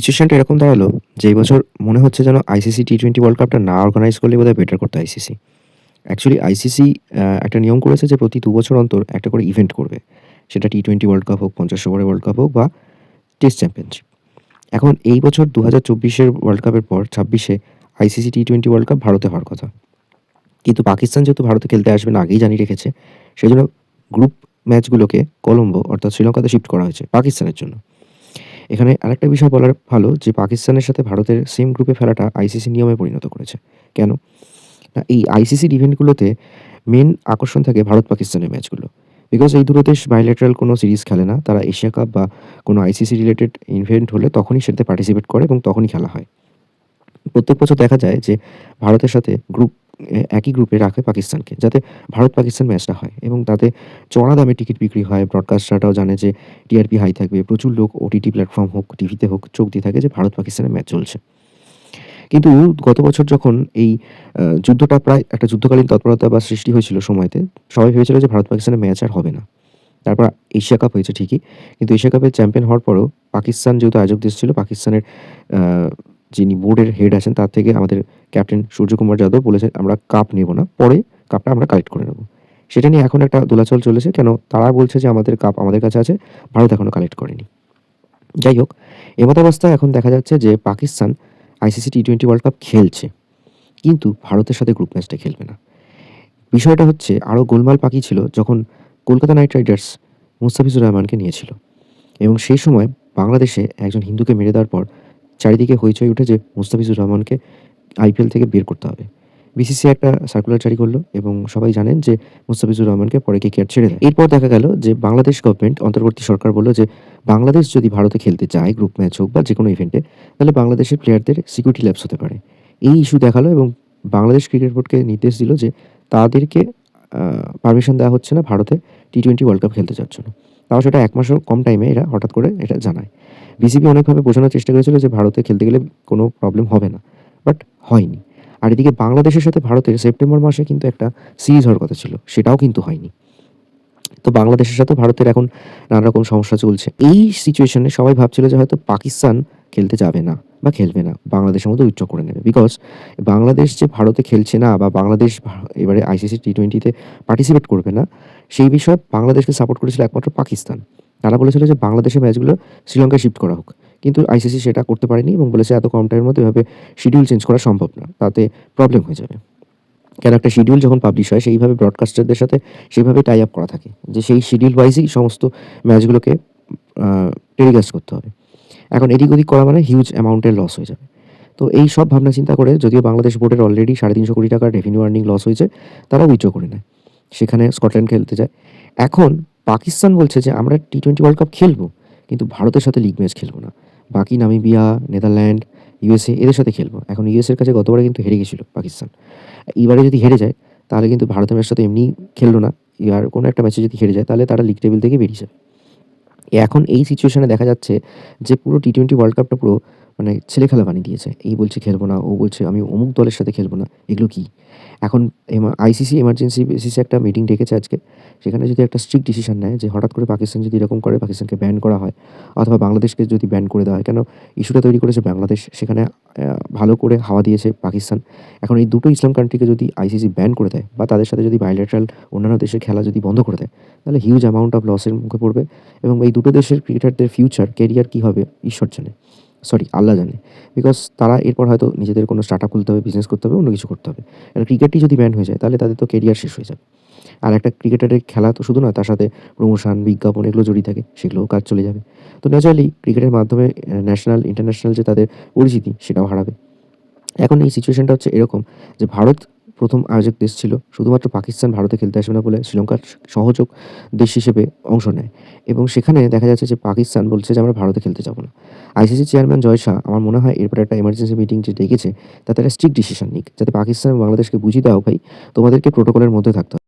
সিচুয়েশনটা এরকম দাঁড়ালো যে এই বছর মনে হচ্ছে যেন আইসিসি টি-20 ওয়ার্ল্ড কাপটা না অর্গানাইজ করলে বোধহয় বেটার করতো আইসিসি। অ্যাকচুয়ালি আইসিসি একটা নিয়ম করেছে যে প্রতি ২ বছর অন্তর একটা করে ইভেন্ট করবে। সেটা টি-20 ওয়ার্ল্ড কাপ হোক, ৫০ ওভারের ওয়ার্ল্ড কাপ হোক বা টেস্ট চ্যাম্পিয়নশিপ। এখন এই বছর ২০২৪ এর ওয়ার্ল্ড কাপের পর ২৬ এ আইসিসি টি-20 ওয়ার্ল্ড কাপ ভারতে হওয়ার কথা। কিন্তু পাকিস্তান যেহেতু ভারতে খেলতে আসবে না আগেই জানিয়ে রেখেছে, সেজন্য গ্রুপ ম্যাচগুলোকে কলম্বো অর্থাৎ শ্রীলঙ্কাতে শিফট করা হয়েছে পাকিস্তানের জন্য। এখানে আরেকটা বিষয় বলার ভালো যে পাকিস্তানের সাথে ভারতের সেম গ্রুপে ফেলাটা আইসিসি নিয়মে পরিণত করেছে। কেন? না এই আইসিসির ইভেন্টগুলোতে মেন আকর্ষণ থাকে ভারত-পাকিস্তানের ম্যাচগুলো। বিকজ এই দুটো দেশ বাইলেটারাল কোনো সিরিজ খেলে না। তারা এশিয়া কাপ বা কোনো আইসিসি রিলেটেড ইভেন্ট হলে তখনই সেটাতে পার্টিসিপেট করে এবং তখনই খেলা হয়। প্রত্যেক বছর দেখা যায় যে ভারতের সাথে একই গ্রুপে রাখে পাকিস্তানকে যাতে ভারত-পাকিস্তান ম্যাচটা হয় এবং তাতে চড়া দামে টিকিট বিক্রি হয়। ব্রডকাস্টাররাও জানে যে টিআরপি হাই থাকবে। প্রচুর লোক ওটিটি প্ল্যাটফর্ম হোক, টিভিতে হোক চোখ দিয়ে থাকে যে ভারত-পাকিস্তানের ম্যাচ চলছে। কিন্তু গত বছর যখন এই যুদ্ধটা প্রায় একটা যুদ্ধকালীন তৎপরতা বা সৃষ্টি হয়েছিল সময়তে, সবাই ভেবেছিল যে ভারত-পাকিস্তানের ম্যাচ আর হবে না। তারপর এশিয়া কাপ হয়েছে ঠিকই। কিন্তু এশিয়া কাপের চ্যাম্পিয়ন হওয়ার পরেও পাকিস্তান যেহেতু আয়োজক দেশ ছিল, পাকিস্তানের আ যিনি বোর্ডের হেড আছেন তার থেকে আমাদের ক্যাপ্টেন সূর্যকুমার যাদব বলেছে, "আমরা কাপ নেব না। পরে কাপটা আমরা কালেক্ট করে নেব।" সেটা নিয়ে এখন একটা দোলাচল চলেছে। কেন? তারা বলছে যে আমাদের কাপ আমাদের কাছে আছে, ভারত এখনো কালেক্ট করেনি। যাই হোক, এমতাবস্থায় এখন দেখা যাচ্ছে যে পাকিস্তান আইসিসি টি-20 ওয়ার্ল্ড কাপ খেলছে। কিন্তু ভারতের সাথে গ্রুপ ম্যাচটা খেলবে না। বিষয়টা হচ্ছে আরও গোলমাল পাকিয়েছিল যখন কলকাতা নাইট রাইডার্স মুস্তাফিজুর রহমানকে নিয়েছিল এবং সেই সময় বাংলাদেশে একজন হিন্দুকে মেরে দেওয়ার পর চারিদিকে হইচই উঠে যে মুস্তাফিজুর রহমানকে আইপিএল থেকে বের করতে হবে। বিসিসিআই একটা সার্কুলার জারি করলো এবং সবাই জানেন যে মুস্তাফিজুর রহমানকে পরে কেকেআর ছেড়ে দেয়। এরপর দেখা গেল যে বাংলাদেশ গভর্নমেন্ট অন্তর্বর্তী সরকার বলল যে বাংলাদেশ যদি ভারতে খেলতে চায় গ্রুপ ম্যাচ হোক বা যেকোনো ইভেন্টে, তাহলে বাংলাদেশের প্লেয়ারদের সিকিউরিটি ল্যাপস হতে পারে। এই ইস্যু দেখালো এবং বাংলাদেশ ক্রিকেট বোর্ডকে নির্দেশ দিল যে তাদেরকে পারমিশন দেওয়া হচ্ছে না ভারতে টি-20 ওয়ার্ল্ড কাপ খেলতে যাওয়ার জন্য। তাও সেটা ১ মাসেরও কম টাইমে এরা হঠাৎ করে এটা জানায়। বিসিবি অনেকভাবে বোঝানোর চেষ্টা করেছিল যে ভারতে খেলতে গেলে কোনো প্রবলেম হবে না। বাট হয়নি। আর এদিকে বাংলাদেশের সাথে ভারতের সেপ্টেম্বর মাসে কিন্তু একটা সিরিজ হওয়ার কথা ছিল। সেটাও কিন্তু হয়নি। তো বাংলাদেশের সাথে ভারতের এখন নানা রকম সমস্যা চলছে। এই সিচুয়েশনে সবাই ভাবছিল যে হয়তো পাকিস্তান খেলতে যাবে না বা খেলবে না। বাংলাদেশের মধ্যে উইথড্র করে নেবে। বিকজ বাংলাদেশ যে ভারতে খেলছে না বা বাংলাদেশ এবারে আইসিসি টি-20 তে পার্টিসিপেট করবে না, সেই বিষয়ে বাংলাদেশকে সাপোর্ট করেছিল একমাত্র পাকিস্তান। তারা বলেছিল যে বাংলাদেশের ম্যাচগুলো শ্রীলঙ্কায় শিফট করা হোক। কিন্তু আইসিসি সেটা করতে পারেনি এবং বলেছে এত কম টাইমের মধ্যে এভাবে শিডিউল চেঞ্জ করা সম্ভব না। তাতে প্রবলেম হয়ে যাবে। কেন একটা শিডিউল যখন পাবলিশ হয় সেইভাবে ব্রডকাস্টারদের সাথে সেইভাবে টাই আপ করা থাকে যে সেই শিডিউল ওয়াইজই সমস্ত ম্যাচগুলোকে টেলিকাস্ট করতে হবে। এখন এদিক ওদিক করা মানে হিউজ অ্যামাউন্টের লস হয়ে যাবে। তো এই সব ভাবনা চিন্তা করে যদিও বাংলাদেশ বোর্ডের অলরেডি ৩৫০ কোটি টাকার রেভিনিউ আর্নিং লস হয়েছে, তারা উইথড্র করে নেয়। সেখানে স্কটল্যান্ড খেলতে যায়। এখন পাকিস্তান বলছে যে আমরা টি-20 ওয়ার্ল্ড কাপ খেলবো, কিন্তু ভারতের সাথে লিগ ম্যাচ খেলবো না। বাকি নামিবিয়া, নেদারল্যান্ড, ইউএসএ এদের সাথে খেলবো। এখন ইউএসএর কাছে গতবারে কিন্তু হেরে গেছিল পাকিস্তান। এবারে যদি হেরে যায় তাহলে কিন্তু ভারতের ম্যাচটা তো এমনিই খেললো না। আর কোনো একটা ম্যাচে যদি হেরে যায় তাহলে তারা লিগ টেবিল থেকে বেরিয়ে যাবে। এখন এই সিচুয়েশনে দেখা যাচ্ছে যে পুরো টি-20 ওয়ার্ল্ড কাপটা পুরো মানে ছেলেখেলা বানিয়ে দিয়েছে। এই বলছে খেলবো না, ও বলছে আমি অমুক দলের সাথে খেলবো না। এগুলো কি? এখন আইসিসি এমার্জেন্সি বেসিসে একটা মিটিং ডেকেছে আজকে। সেখানে যদি একটা স্ট্রিক্ট ডিসিশন নেয় যে হঠাৎ করে পাকিস্তান যদি এরকম করে পাকিস্তানকে ব্যান করা হয় অথবা বাংলাদেশকে যদি ব্যান করে দেওয়া হয়। কেন ইস্যুটা তৈরি করেছে বাংলাদেশ। সেখানে ভালো করে হাওয়া দিয়েছে পাকিস্তান। এখন এই দুটো ইসলাম কান্ট্রিকে যদি আইসিসি ব্যান করে দেয় বা তাদের সাথে যদি বাইলেটারাল অন্যান্য দেশের খেলা যদি বন্ধ করে দেয়, তাহলে হিউজ অ্যামাউন্ট অফ লসের মুখে পড়বে এবং এই দুটো দেশের ক্রিকেটারদের ফিউচার, ক্যারিয়ার কী হবে ঈশ্বর জানে। সরি আল্লাহ জানে। বিকজ তারা এরপর হয়তো নিজেদের কোনো স্টার্টআপ খুলতে হবে, বিজনেস করতে হবে, অন্য কিছু করতে হবে। আর ক্রিকেটই যদি ব্যান হয়ে যায় তাহলে তাদের তো ক্যারিয়ার শেষ হয়ে যাবে। আর একটা ক্রিকেটারের খেলা তো শুধু নয়, তার সাথে প্রমোশন, বিজ্ঞাপন এগুলো জড়িয়ে থাকে। সেগুলোও কাজ চলে যাবে। তো ন্যাচারালি ক্রিকেটের মাধ্যমে ন্যাশনাল, ইন্টারন্যাশনাল যে তাদের পরিচিতি সেটাও হারাবে। এখন এই সিচুয়েশনটা হচ্ছে এরকম যে ভারত প্রথম আয়োজক দেশ ছিল। শুধুমাত্র পাকিস্তান ভারতে খেলতে আসবে না বলে শ্রীলঙ্কার সহযোগ দেশ হিসেবে অংশ নেয় এবং সেখানে দেখা যাচ্ছে যে পাকিস্তান বলছে যে আমরা ভারতে খেলতে যাব না। আইসিসি চেয়ারম্যান জয় শাহ আমার মনে হয় এরপরে একটা এমার্জেন্সি মিটিং যে ডেকেছে তাতে একটা স্ট্রিক্ট ডিসিশন নিক। যাতে পাকিস্তান এবং বাংলাদেশকে বুঝিয়ে দেওয়া হোক, ভাই তোমাদেরকে প্রোটোকলের মধ্যে থাকতে হবে।